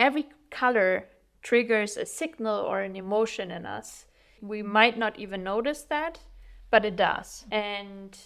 every color triggers a signal or an emotion in us. We might not even notice that, but it does. And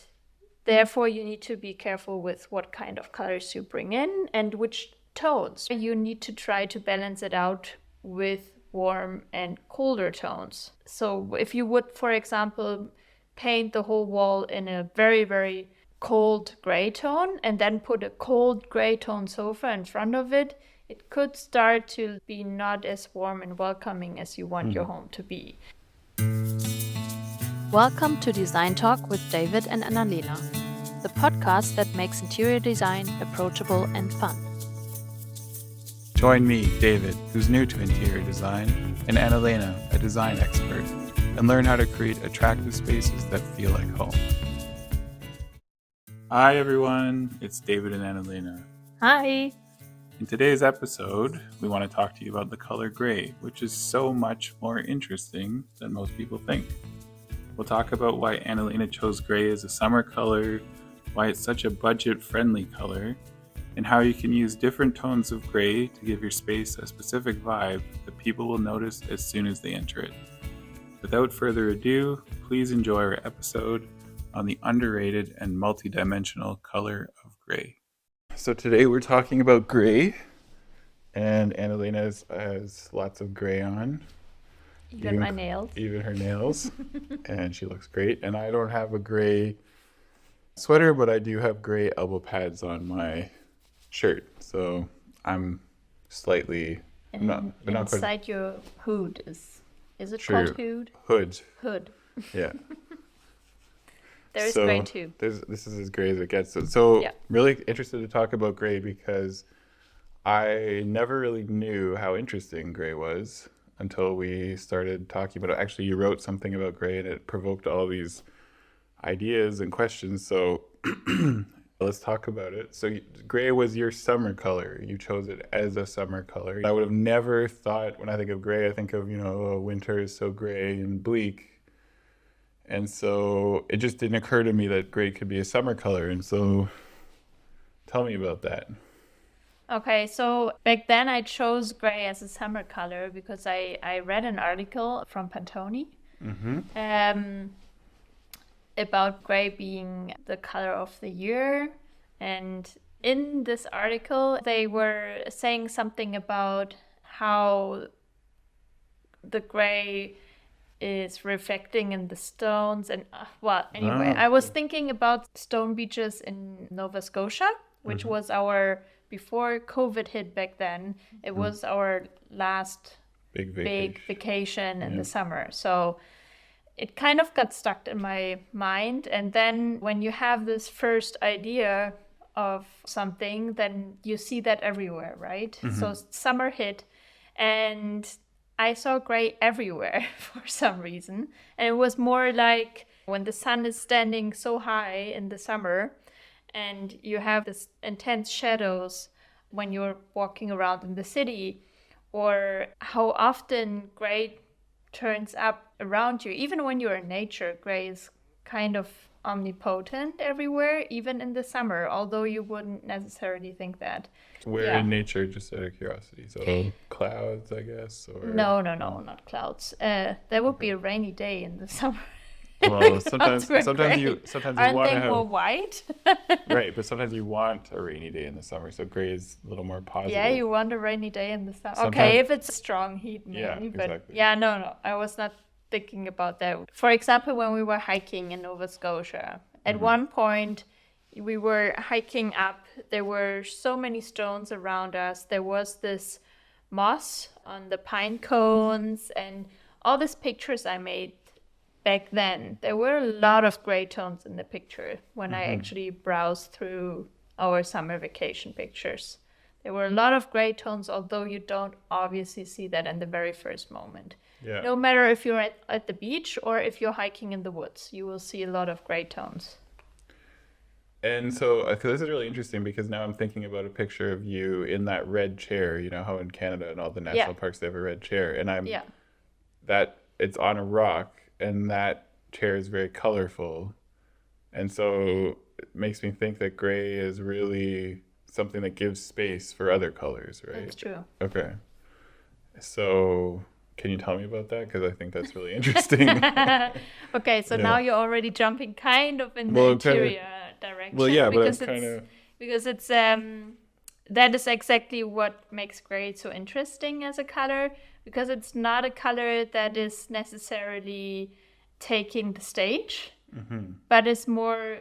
therefore, you need to be careful with what kind of colors you bring in and which tones. You need to try to balance it out with warm and colder tones. So if you would, for example, paint the whole wall in a very, very cold gray tone and then put a cold gray tone sofa in front of it, it could start to be not as warm and welcoming as you want your home to be. Welcome to Design Talk with David and Annalena, the podcast that makes interior design approachable and fun. Join me, David, who's new to interior design, and Annalena, a design expert, and learn how to create attractive spaces that feel like home. Hi everyone, it's David and Annalena. Hi! In today's episode, we want to talk to you about the color gray, which is so much more interesting than most people think. We'll talk about why Annalena chose gray as a summer color, why it's such a budget-friendly color, and how you can use different tones of gray to give your space a specific vibe that people will notice as soon as they enter it. Without further ado, please enjoy our episode on the underrated and multidimensional color of gray. So today we're talking about gray, and Annalena has lots of gray on. Even my nails. Even her nails. And she looks great. And I don't have a gray sweater, but I do have gray elbow pads on my shirt. So I'm slightly... And not inside quite, your hood is it True. called hood? Hood. Hood. Yeah. There is gray too. This is as gray as it gets. So Yeah. Really interested to talk about gray because I never really knew how interesting gray was until we started talking about it. Actually, you wrote something about gray and it provoked all these ideas and questions. So let's talk about it. So gray was your summer color. You chose it as a summer color. I would have never thought, when I think of gray, I think of, winter is so gray and bleak. And so it just didn't occur to me that gray could be a summer color. And so tell me about that. Okay, so back then I chose gray as a summer color because I read an article from Pantone about gray being the color of the year. And in this article, they were saying something about how the gray is reflecting in the stones. And I was thinking about stone beaches in Nova Scotia, which was our... Before COVID hit back then, it was our last big vacation in the summer. So it kind of got stuck in my mind. And then when you have this first idea of something, then you see that everywhere, right? So summer hit and I saw gray everywhere for some reason. And it was more like when the sun is standing so high in the summer, and you have this intense shadows when you're walking around in the city, or how often gray turns up around you. Even when you're in nature, gray is kind of omnipotent everywhere, even in the summer, although you wouldn't necessarily think that. Where in nature, just out of curiosity? So clouds, I guess? Or... No, not clouds. There would be a rainy day in the summer. Well, sometimes you Aren't want to they have... more white? Right, but sometimes you want a rainy day in the summer, so gray is a little more positive. Yeah, you want a rainy day in the summer. Sometimes... Okay, if it's strong heat, maybe. Yeah, but exactly. no, I was not thinking about that. For example, when we were hiking in Nova Scotia, at one point we were hiking up, there were so many stones around us. There was this moss on the pine cones, and all these pictures I made back then, there were a lot of gray tones in the picture when I actually browsed through our summer vacation pictures. There were a lot of gray tones, although you don't obviously see that in the very first moment. Yeah. No matter if you're at the beach or if you're hiking in the woods, you will see a lot of gray tones. And so I feel this is really interesting because now I'm thinking about a picture of you in that red chair. You know how in Canada and all the national parks they have a red chair, and that it's on a rock. And that chair is very colorful. And so it makes me think that gray is really something that gives space for other colors, right? That's true. Okay. So can you tell me about that? Because I think that's really interesting. Okay, so Yeah. now you're already jumping kind of in the Well, kinda- interior direction. Well, yeah, but because I'm kind of... because it's that is exactly what makes gray so interesting as a color, because it's not a color that is necessarily taking the stage, but is more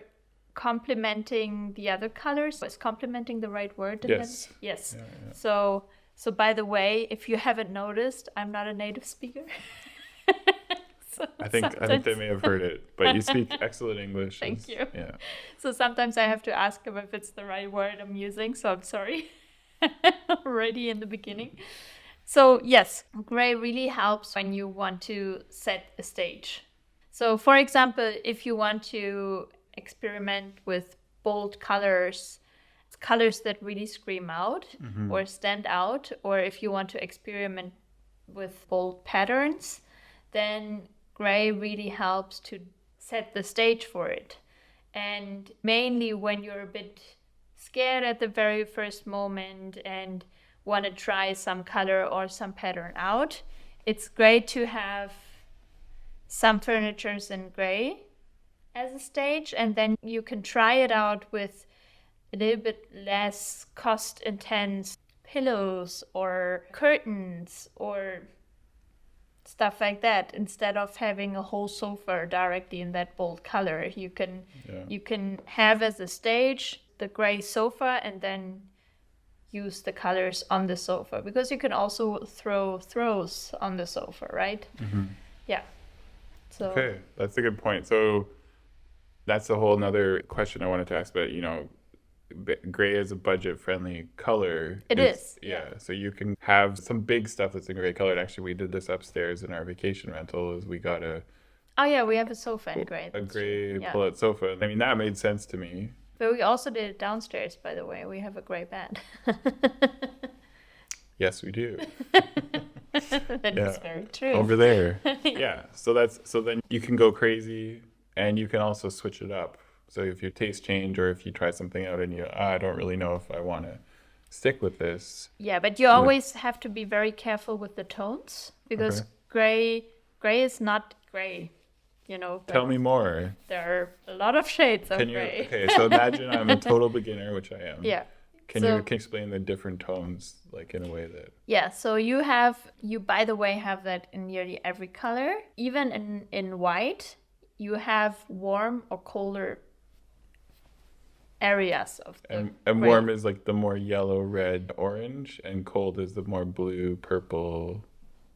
complementing the other colors. Is complementing the right word? Yes. Yes. Yeah. So by the way, if you haven't noticed, I'm not a native speaker. So I think they may have heard it, but you speak excellent English. Thank you. Yeah. So sometimes I have to ask him if it's the right word I'm using, so I'm sorry already in the beginning. So yes, gray really helps when you want to set a stage. So for example, if you want to experiment with bold colors that really scream out or stand out, or if you want to experiment with bold patterns, then gray really helps to set the stage for it. And mainly when you're a bit scared at the very first moment and want to try some color or some pattern out, it's great to have some furnitures in gray as a stage, and then you can try it out with a little bit less cost intense pillows or curtains or stuff like that. Instead of having a whole sofa directly in that bold color, you can have as a stage the gray sofa and then use the colors on the sofa, because you can also throw throws on the sofa, right? Yeah. So Okay, that's a good point. So that's a whole nother question I wanted to ask, but gray is a budget-friendly color. It is. Yeah, so you can have some big stuff that's in gray color. And actually, we did this upstairs in our vacation rental. Is we got we have a sofa in gray. a That's gray true. Yeah. pull-out sofa. I mean, that made sense to me. But we also did it downstairs, by the way. We have a gray bed. Yes, we do. That is very true. Over there. Yeah. So then you can go crazy, and you can also switch it up. So if your taste change, or if you try something out and I don't really know if I want to stick with this. Yeah, but you always have to be very careful with the tones, because gray is not gray, Tell me more. There are a lot of shades of Can you? gray. Okay, so imagine I'm a total beginner, which I am. Yeah. Can you explain the different tones, like in a way that... Yeah, so you by the way have that in nearly every color. Even in white, you have warm or colder areas of the and gray. warm is like the more yellow, red, orange, and cold is the more blue, purple.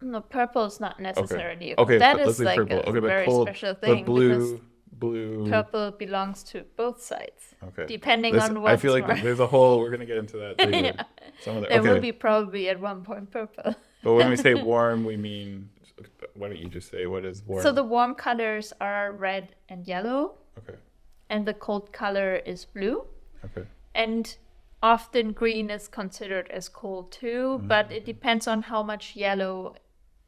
No, purple is not necessarily. Okay, that let's is leave like purple. a Okay, but very cold, special thing. but blue. Because purple belongs to both sides. Okay. Depending on what. I feel like there's a whole. We're gonna get into that later. Yeah. Some of the, There will be probably at one point purple. But when we say warm, we mean. Why don't you just say what is warm? So the warm colors are red and yellow. Okay. And the cold color is blue. Okay. And often green is considered as cold too, but it depends on how much yellow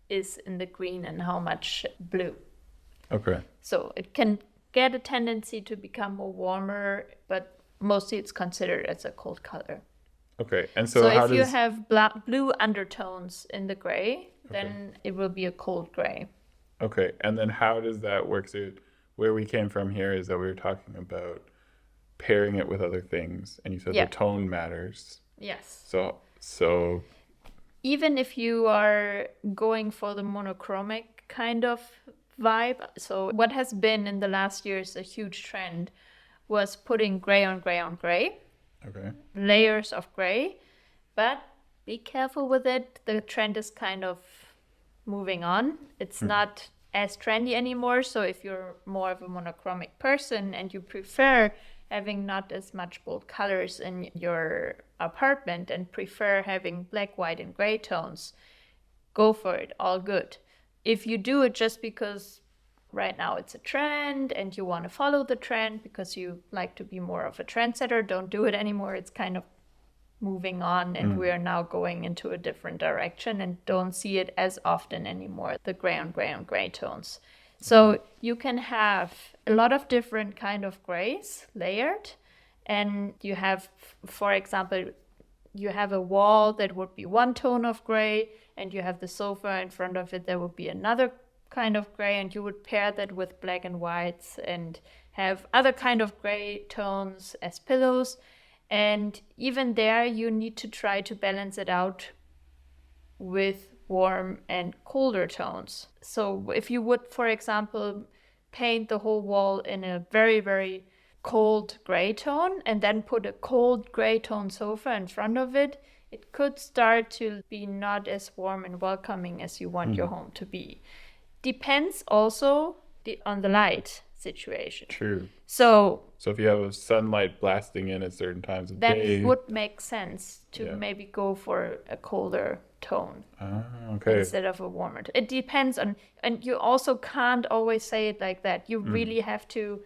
is in the green and how much blue. Okay. So it can get a tendency to become more warmer, but mostly it's considered as a cold color. Okay. And so how if you have blue undertones in the gray, then it will be a cold gray. Okay. And then how does that work? So where we came from here is that we were talking about pairing it with other things, and you said the tone matters. Yes. So even if you are going for the monochromic kind of vibe, so what has been in the last years a huge trend was putting gray on gray on gray. Okay. Layers of gray, but be careful with it. The trend is kind of moving on. It's not as trendy anymore. So if you're more of a monochromic person and you prefer having not as much bold colors in your apartment and prefer having black, white, and gray tones, go for it. All good. If you do it just because right now it's a trend and you want to follow the trend because you like to be more of a trendsetter, don't do it anymore. It's kind of moving on, and we are now going into a different direction and don't see it as often anymore, the gray on gray on gray tones. So you can have a lot of different kind of grays layered, and you have, for example, you have a wall that would be one tone of gray, and you have the sofa in front of it that would be another kind of gray, and you would pair that with black and whites and have other kind of gray tones as pillows. And even there, you need to try to balance it out with warm and colder tones. So if you would, for example, paint the whole wall in a very, very cold gray tone and then put a cold gray tone sofa in front of it, it could start to be not as warm and welcoming as you want your home to be. Depends also on the light situation. True. So if you have sunlight blasting in at certain times of then day, it would make sense to maybe go for a colder tone instead of a warmer tone. It depends on, and you also can't always say it like that. You really have to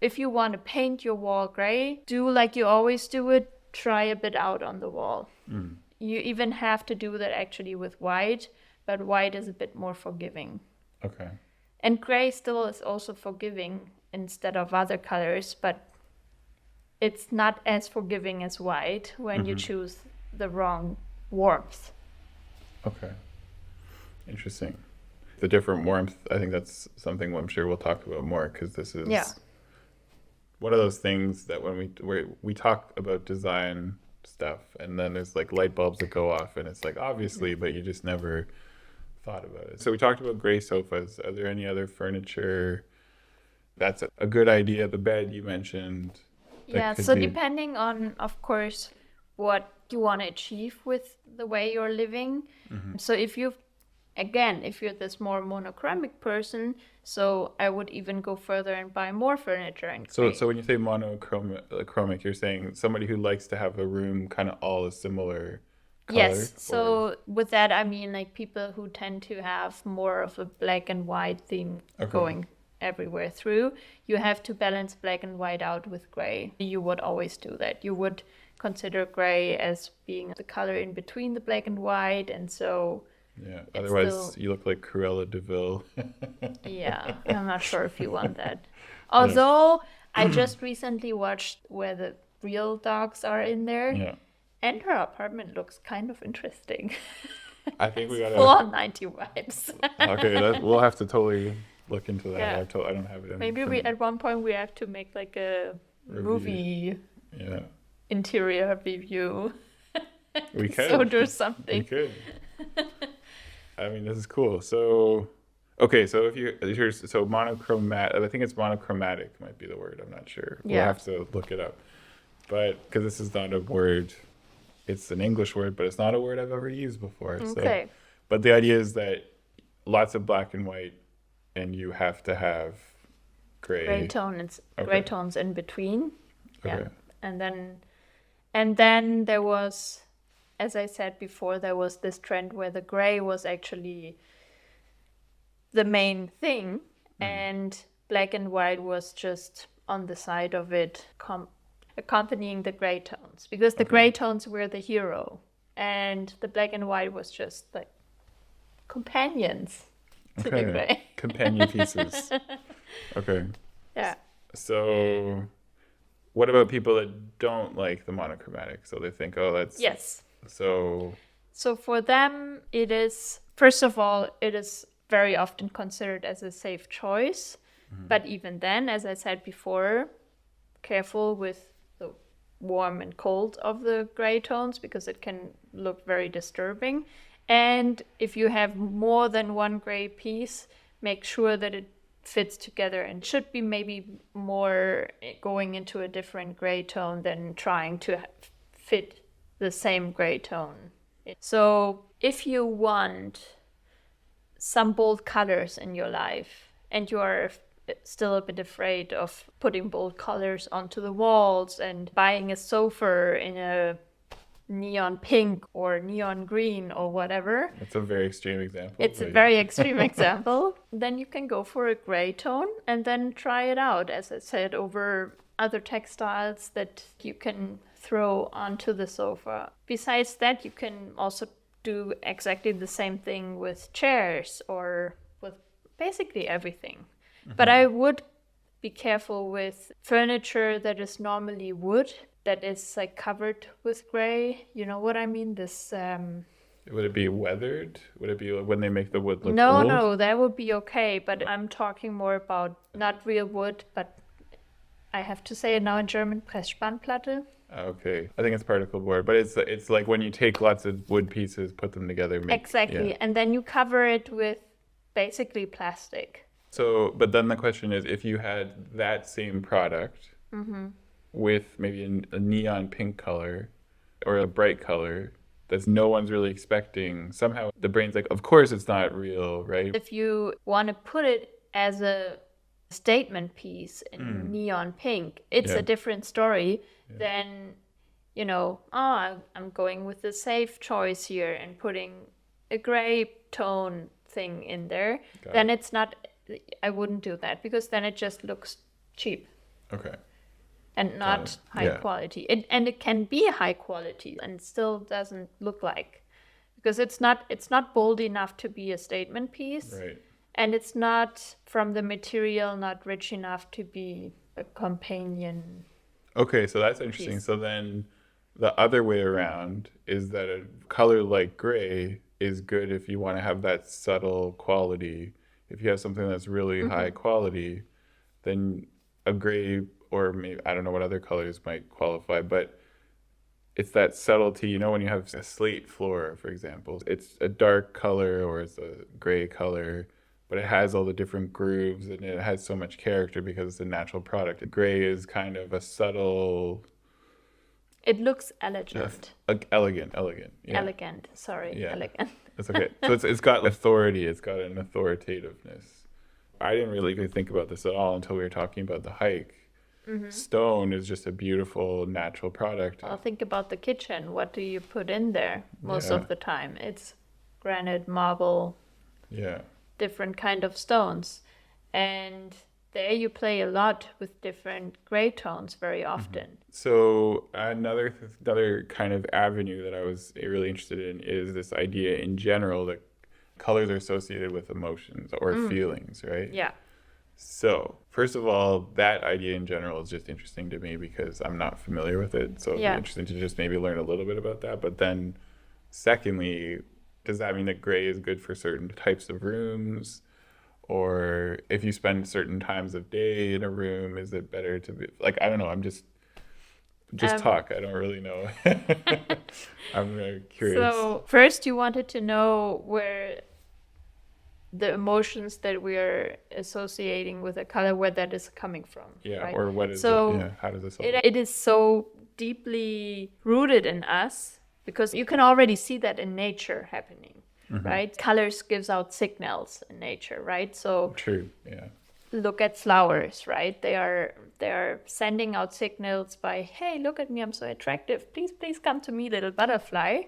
if you want to paint your wall gray, do like you always do it, try a bit out on the wall. You even have to do that actually with white, but white is a bit more forgiving. Okay. And gray still is also forgiving instead of other colors, but it's not as forgiving as white when you choose the wrong warmth. Okay. Interesting. The different warmth, I think that's something I'm sure we'll talk about more, because this is one of those things that when we talk about design stuff, and then there's like light bulbs that go off, and it's like obviously, but you just never thought about it. So we talked about gray sofas. Are there any other furniture that's a good idea? The bed you mentioned. Yeah, so depending on, of course, what you want to achieve with the way you're living. So if you're this more monochromatic person, so I would even go further and buy more furniture in gray. So when you say monochromatic, you're saying somebody who likes to have a room kind of all a similar color? Yes. So with that, I mean like people who tend to have more of a black and white theme going everywhere through. You have to balance black and white out with gray. You would always do that. You would consider gray as being the color in between the black and white, and so otherwise you look like Cruella de Vil. Yeah, I'm not sure if you want that. Although I just recently watched Where the Real Dogs Are in There, and her apartment looks kind of interesting. I think we gotta full on 90 vibes. Okay, we'll have to totally look into that. I don't have it. Maybe at one point we have to make like a movie interior review. We could. So do something. We could. I mean, this is cool. So, okay, so so monochromatic, I think it's monochromatic might be the word. I'm not sure. We'll have to look it up. But because this is not a word, it's an English word, but it's not a word I've ever used before. Okay. So, but the idea is that lots of black and white, and you have to have gray tones in between. Okay. Yeah. And then there was, as I said before, there was this trend where the gray was actually the main thing, and black and white was just on the side of it, accompanying the gray tones, because the gray tones were the hero, and the black and white was just like companions to the gray. Companion pieces. Okay. Yeah. So what about people that don't like the monochromatic? So they think, that's... Yes. So for them, it is, first of all, it is very often considered as a safe choice. But even then, as I said before, careful with the warm and cold of the gray tones, because it can look very disturbing. And if you have more than one gray piece, make sure that it fits together, and should be maybe more going into a different gray tone than trying to fit the same gray tone. So if you want some bold colors in your life, and you are still a bit afraid of putting bold colors onto the walls and buying a sofa in a neon pink or neon green or whatever. That's a very extreme example. It's a very extreme example. Then you can go for a gray tone and then try it out, as I said, over other textiles that you can throw onto the sofa. Besides that, you can also do exactly the same thing with chairs or with basically everything. But I would be careful with furniture that is normally wood, that is like covered with gray. You know what I mean? This Would it be weathered? Would it be when they make the wood look no, old? no, that would be okay. But I'm talking more about not real wood, but I have to say it now in German, Pressspannplatte. Okay, I think it's particle board, but it's like when you take lots of wood pieces, put them together. Exactly, yeah. and then you cover it with basically plastic. So, but then the question is, if you had that same product with maybe a neon pink color or a bright color that no one's really expecting, somehow the brain's like, of course it's not real, right? If you want to put it as a statement piece in neon pink, it's Yeah. a different story than, you know, I'm going with the safe choice here and putting a gray tone thing in there. Then it's not, I wouldn't do that because then it just looks cheap Okay. and not high Yeah. quality. It can be high quality and still doesn't look like, because it's not bold enough to be a statement piece. Right. And it's not from the material, not rich enough to be a companion. Okay, so that's interesting. Piece. So then the other way around is that a color like gray is good if you want to have that subtle quality. If you have something that's really high quality, then a gray, or maybe, I don't know what other colors might qualify, but it's that subtlety. You know, when you have a slate floor, for example, it's a dark color or it's a gray color, but it has all the different grooves and it has so much character because it's a natural product. Gray is kind of a subtle, It looks elegant. elegant. Yeah. Elegant. Sorry, Yeah. elegant. That's okay. So it's got authority. It's got an authoritativeness. I didn't really even think about this at all until we were talking about the hike. Stone is just a beautiful natural product. Well, think about the kitchen. What do you put in there most Yeah. of the time? It's granite, marble, Yeah. different kind of stones. And there you play a lot with different gray tones very often. So another kind of avenue that I was really interested in is this idea in general that colors are associated with emotions or feelings, right? Yeah. So first of all, that idea in general is just interesting to me because I'm not familiar with it. So it'd Yeah. be interesting to just maybe learn a little bit about that. But then secondly, does that mean that gray is good for certain types of rooms? Or if you spend certain times of day in a room, is it better to be like, I don't know, I'm just talk. I don't really know. I'm very curious. So first you wanted to know where the emotions that we are associating with a color, where that is coming from. Yeah, right? or what is So it? Yeah, how does this all it is so deeply rooted in us because you can already see that in nature happening, right? Colors gives out signals in nature, right? So True, yeah. look at flowers, right? They are sending out signals by, hey, look at me, I'm so attractive. Please come to me, little butterfly,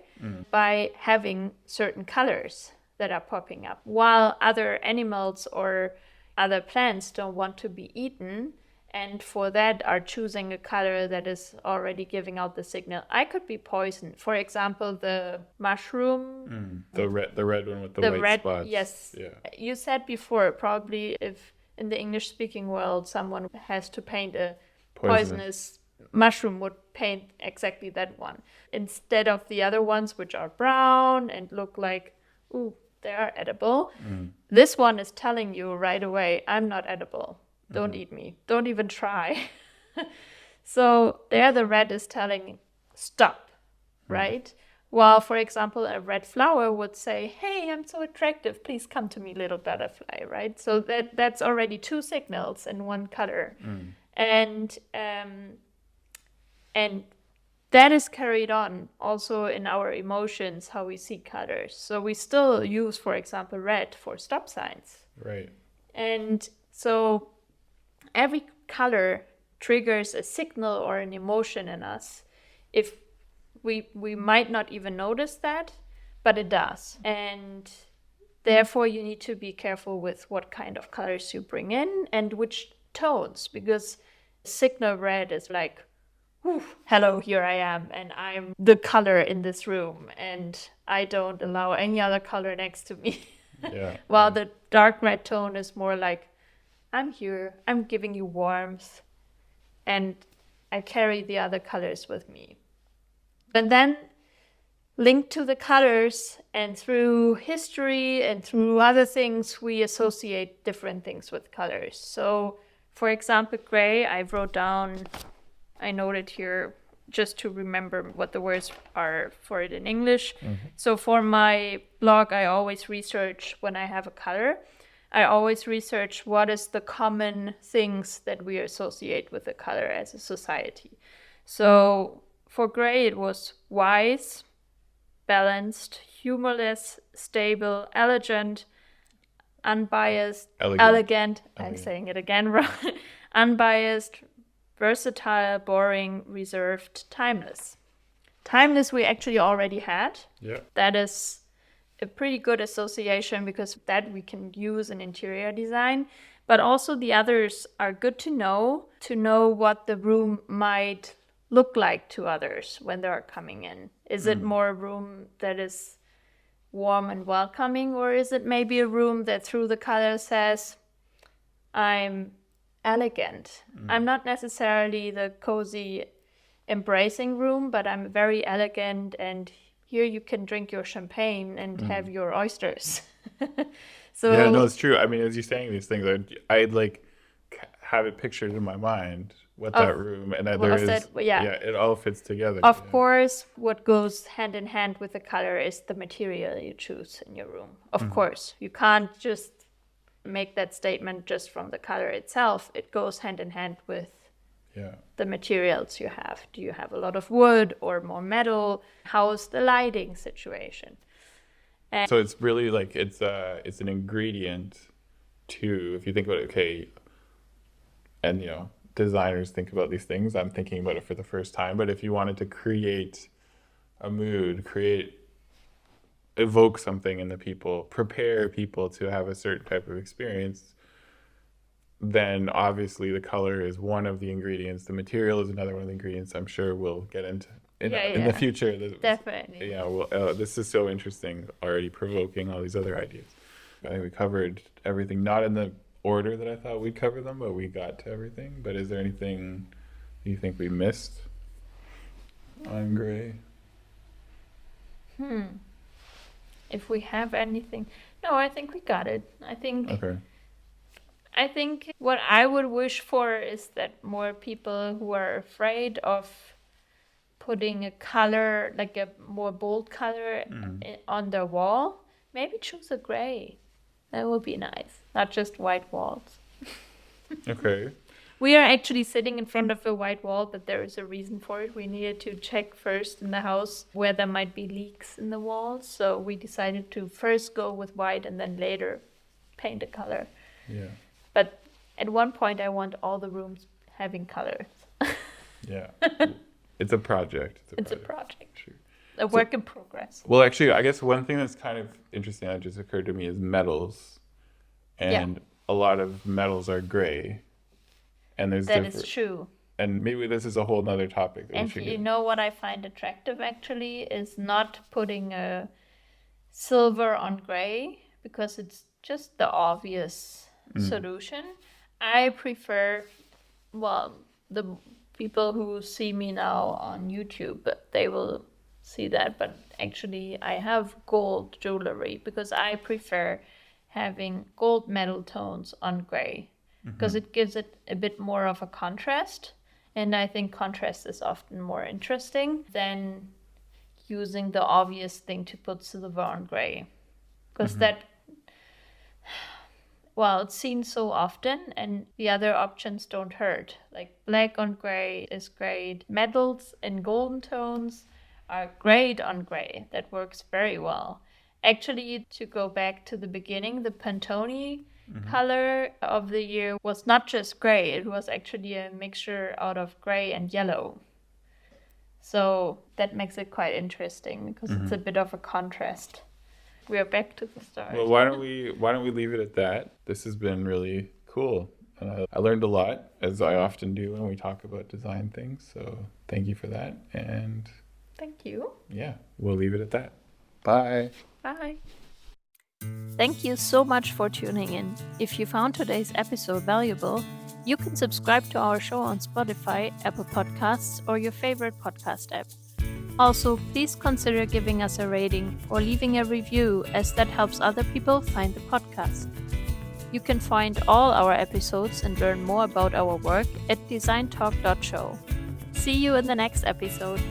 by having certain colors that are popping up. While other animals or other plants don't want to be eaten, and for that are choosing a color that is already giving out the signal. I could be poisoned. For example, the mushroom. The red one with the white red, spots. yes. Yeah. You said before, probably if in the English-speaking world someone has to paint a poisonous mushroom, would paint exactly that one. Instead of the other ones, which are brown and look like, ooh, they are edible. This one is telling you right away, I'm not edible. Don't eat me. Don't even try. So there the red is telling, stop, right? While, for example, a red flower would say, hey, I'm so attractive. Please come to me, little butterfly, right? So that's already two signals in one color. And that is carried on also in our emotions, how we see colors. So we still use, for example, red for stop signs. Right. And so every color triggers a signal or an emotion in us. If we might not even notice that, but it does. And therefore you need to be careful with what kind of colors you bring in and which tones, because signal red is like, hello, here I am, and I'm the color in this room, and I don't allow any other color next to me. Yeah. While the dark red tone is more like, I'm here, I'm giving you warmth, and I carry the other colors with me. And then linked to the colors and through history and through other things, we associate different things with colors. So, for example, gray, I noted here just to remember what the words are for it in English. So for my blog, I always research when I have a color. I always research what is the common things that we associate with a color as a society. So for gray, it was wise, balanced, humorless, stable, elegant, unbiased, elegant. I'm saying it again wrong. Unbiased, versatile, boring, reserved, timeless. Timeless we actually already had. Yeah. That is a pretty good association because that we can use in interior design. But also the others are good to know what the room might look like to others when they are coming in. Is it more a room that is warm and welcoming, or is it maybe a room that through the color says, I'm elegant. I'm not necessarily the cozy, embracing room, but I'm very elegant, and here you can drink your champagne and have your oysters. So yeah, no, it's true. I mean, as you're saying these things, I'd like have it pictured in my mind what that room and it all fits together. Of course, what goes hand in hand with the color is the material you choose in your room. Of course, you can't just make that statement just from the color itself. It goes hand in hand with the materials you have. Do you have a lot of wood or more metal? How is the lighting situation? So it's really like it's an ingredient to, if you think about it, okay, and you know, designers think about these things. I'm thinking about it for the first time, but if you wanted to create a mood, evoke something in the people, prepare people to have a certain type of experience, then obviously the color is one of the ingredients. The material is another one of the ingredients. I'm sure we'll get into in the future. Definitely. Yeah, well, this is so interesting, already provoking all these other ideas. I think we covered everything, not in the order that I thought we'd cover them, but we got to everything. But is there anything you think we missed on gray? If we have anything. No, I think we got it. I think what I would wish for is that more people who are afraid of putting a color, like a more bold color on their wall, maybe choose a gray. That would be nice. Not just white walls. Okay. We are actually sitting in front of a white wall, but there is a reason for it. We needed to check first in the house where there might be leaks in the walls. So we decided to first go with white and then later paint a color. Yeah. But at one point, I want all the rooms having colors. Yeah. It's a project. It's a project. Sure. A work in progress. Well, actually, I guess one thing that's kind of interesting that just occurred to me is metals. And a lot of metals are gray. And there's that is true. And maybe this is a whole nother topic. And you know what I find attractive actually is not putting a silver on gray because it's just the obvious solution. I prefer, the people who see me now on YouTube, they will see that, but actually I have gold jewelry because I prefer having gold metal tones on gray because it gives it a bit more of a contrast, and I think contrast is often more interesting than using the obvious thing to put silver on gray because it's seen so often and the other options don't hurt. Like black on gray is great. Metals in golden tones are great on gray. That works very well. Actually, to go back to the beginning, the Pantone color of the year was not just gray. It was actually a mixture out of gray and yellow. So that makes it quite interesting because it's a bit of a contrast. We are back to the start. Well, why don't we leave it at that? This has been really cool. I learned a lot, as I often do when we talk about design things. So thank you for that. And thank you. Yeah, we'll leave it at that. Bye. Bye. Thank you so much for tuning in. If you found today's episode valuable, you can subscribe to our show on Spotify, Apple Podcasts, or your favorite podcast app. Also, please consider giving us a rating or leaving a review, as that helps other people find the podcast. You can find all our episodes and learn more about our work at designtalk.show. See you in the next episode.